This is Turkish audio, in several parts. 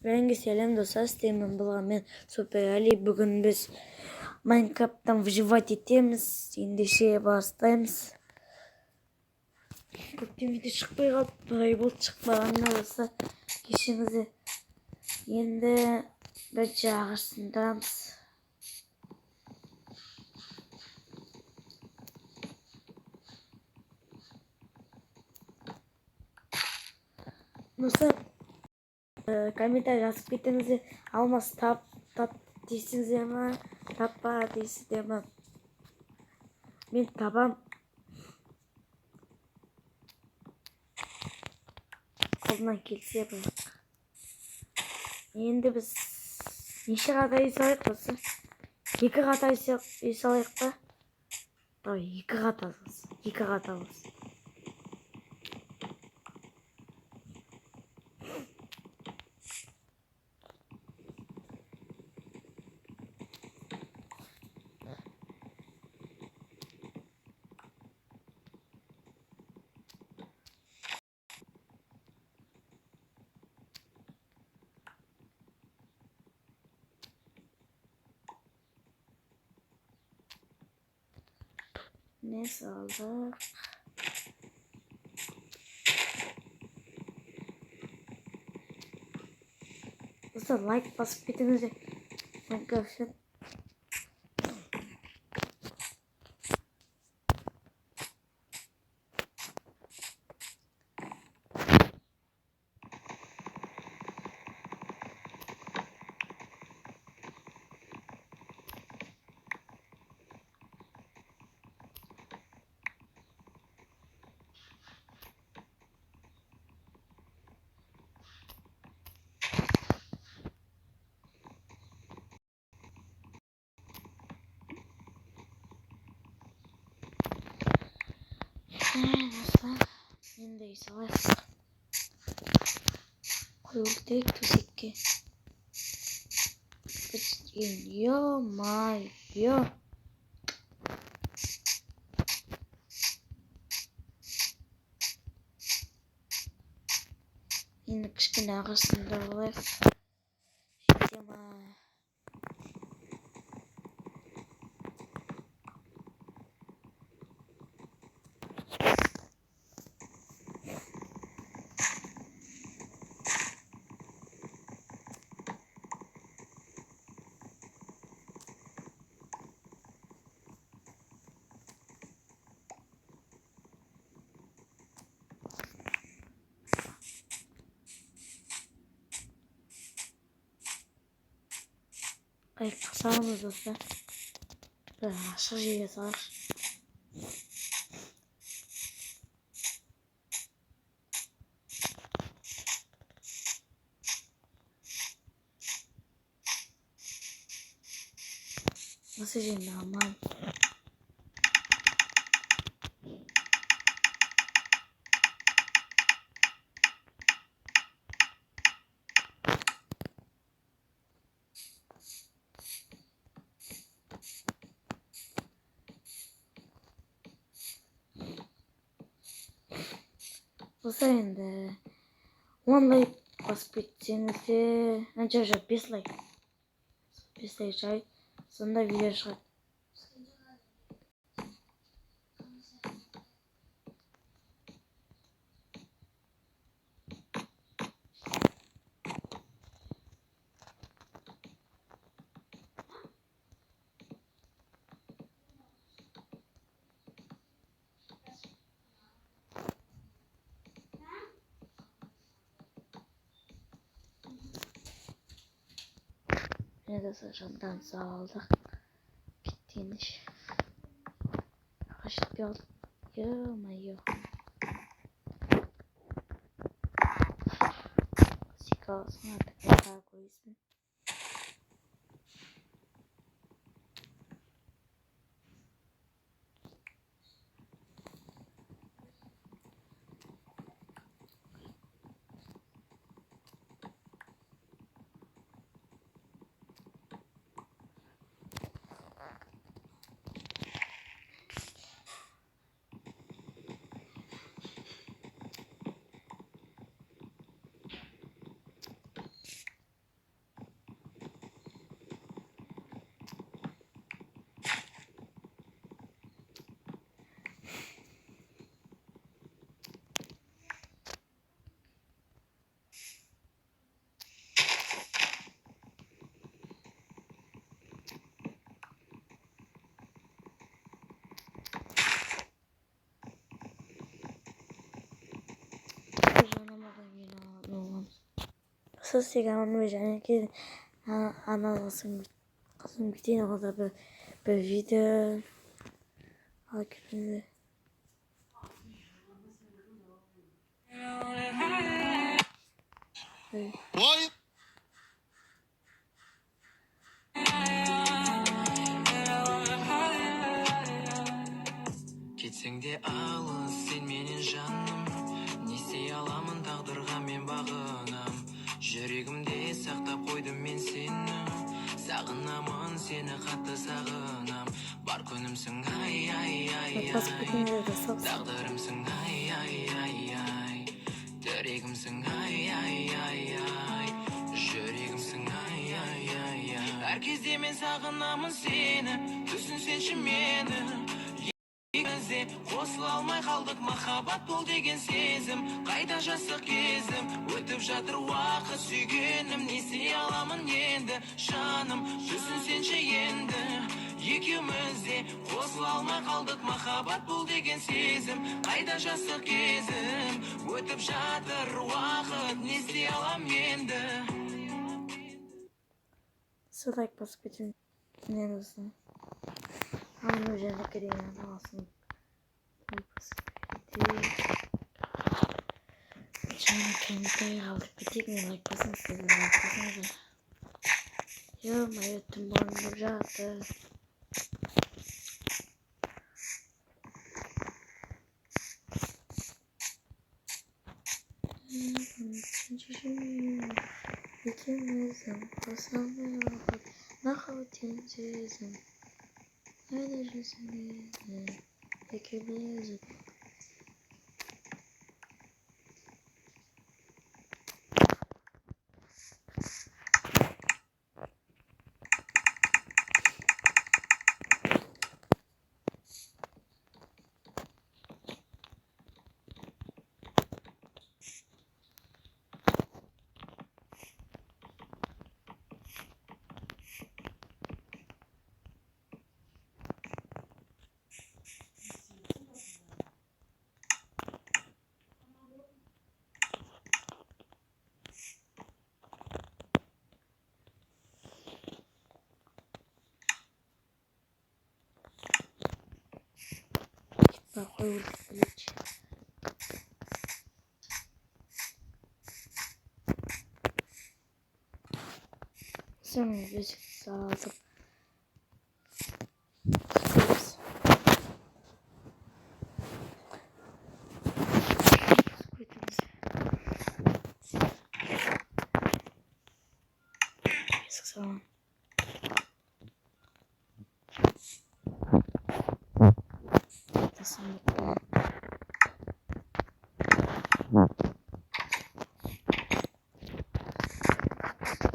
Рәңгі сәлем достар, істеймін бұлға мен Супер Али. Бүгін біз Майнкрафттан выживать етеміз. Ендеше бастаймыз. Көптен видео шықпай қалып, бұлай болды шықпағанына болса кешіңізді. Енді бірінші ағашындамыз. Достар, комментарий жазып кетіңіздер. Алмас тап дейсіңіздер ма, таппа дейсіздер ма? Мен табам. Қолынан келсе бірақ. Енді біз неше қата үй салайық болса? 2 қата үй салайық па? 2 қата болсын. 2 қата болсын. Ne saldık? Dostlar like basıp ketinize. Arkadaşlar. Dostlar. Şimdi savaş. Koyuldu tüzükki. Yo my yo. Yine kışkın ağasında var. Şimdi kısalımız dostlar. Aşağı şeye sar. Nasıl şimdi aman. Bu sayende 10 like basıp geçsenize ancak 5 like. 5 like şay. Sonunda video çıkar. Ne de saçımdan sağladık. Bittiğin iş. Kaçlık yol. Yo. Sikalsın artık. Yeter koyuyorsun. 소스가 오늘 저녁에 안 와서 가슴 밑에 나가다 video 하기를 Кетсең де алыс сен менен жаным, не істей аламын тағдырға мен бағынам. Жүрегімде сақтап қойдым мен сені, сағынамын сені қатты сағынам. Бар күнімсің ай ай ай ай, тағдырымсың ай ай ай ай, тірегімсің ай ай ай ай, жүрегімсің ай ай ай ай. Әр кезде мен сағынамын сені, түсінсеңші мені. Екеумізде қосыла алмай қалдық, махаббат бол деген сезім қайда жастық кезім, өтіп жатыр уақыт сүйгенім, не істей аламын енді жаным, түсінсеңші енді. Екеумізде қосыла алмай қалдық, махаббат бол деген сезім қайда жастық кезім, өтіп жатыр уақыт, не істей аламын енді. So like basketin ne olsun? Aynı üzerine gireyim olsun. Like basketi. Canım kendi aldık bitik mi like basın size like basın. Yo mayatım bana rahatı. İkimizin basamıyor. Nakatin sizin. Enerjisini. İkimizin. Bak koyuldu hiç. Sonra bir sağladım. Tamam.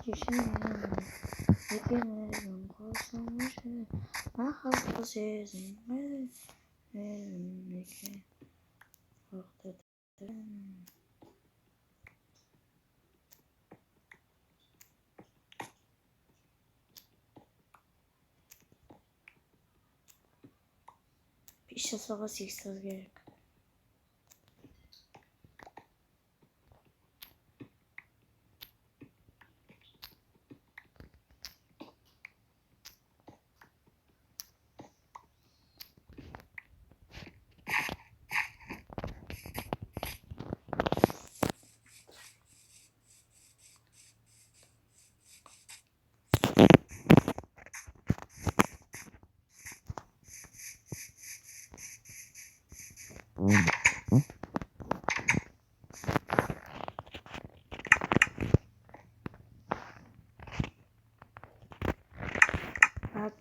Kesinlikle. Yekimizin kosamışı, mahal sizin ki ortadan. Bir şey savaş iksaz gerek.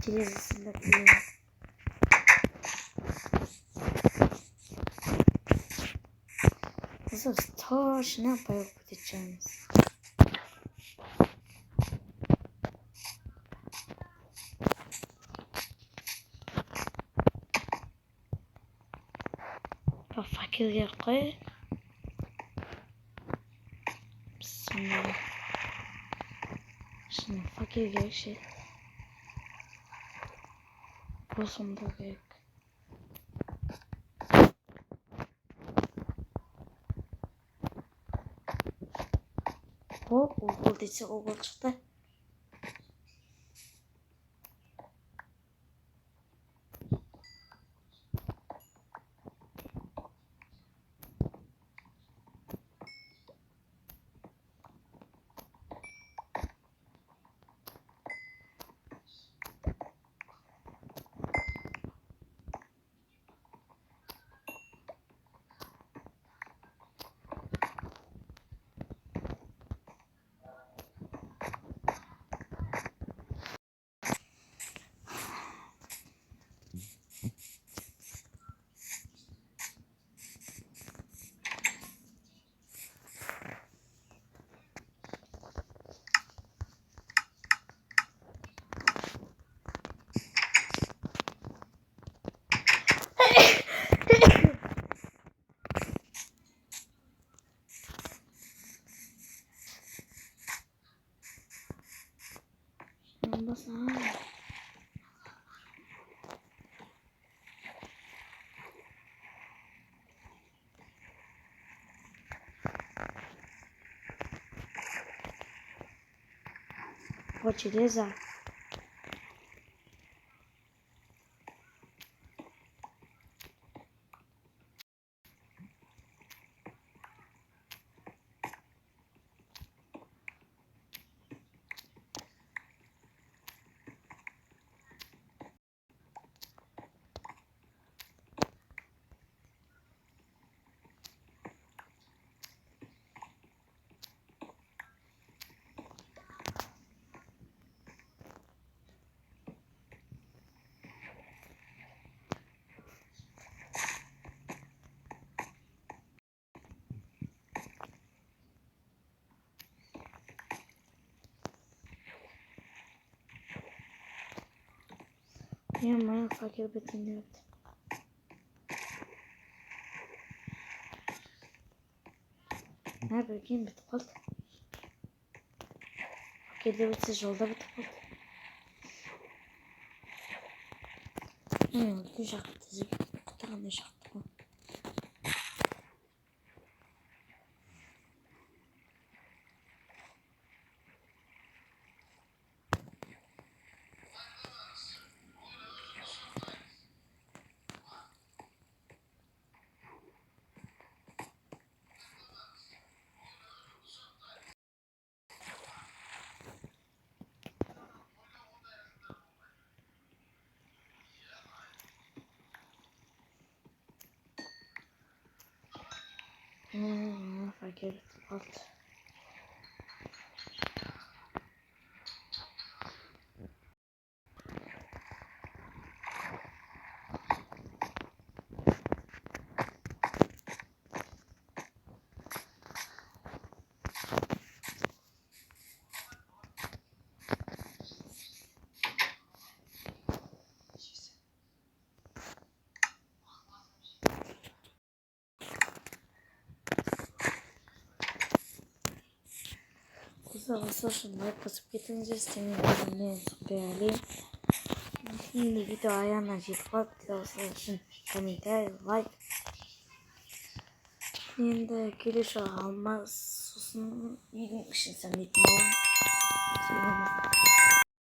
Televizyon bakıyorum. Nasıl taş ne yapıyor bu diyeceğimiz? Bak fakir yer koy. Şimdi fakir yer şey. Bosumda gerek. Ол десе ол шықты. Olmasa. Почереза. Yapmayın fakir betimlerdi. Ne bileyim bitip kaldı. Fakirde bitsiz yolda bitip kaldı. Ne oldu? Şaktı. Kutuğunda şaktı. Fakir bitip kaldı. Kısa şunları basıp getirince senin gözüne beğeneyim. Şimdi video ayağına çıkmak için komentar, like. Şimdi giriş alma susunu yedim işin sen bitmiyor.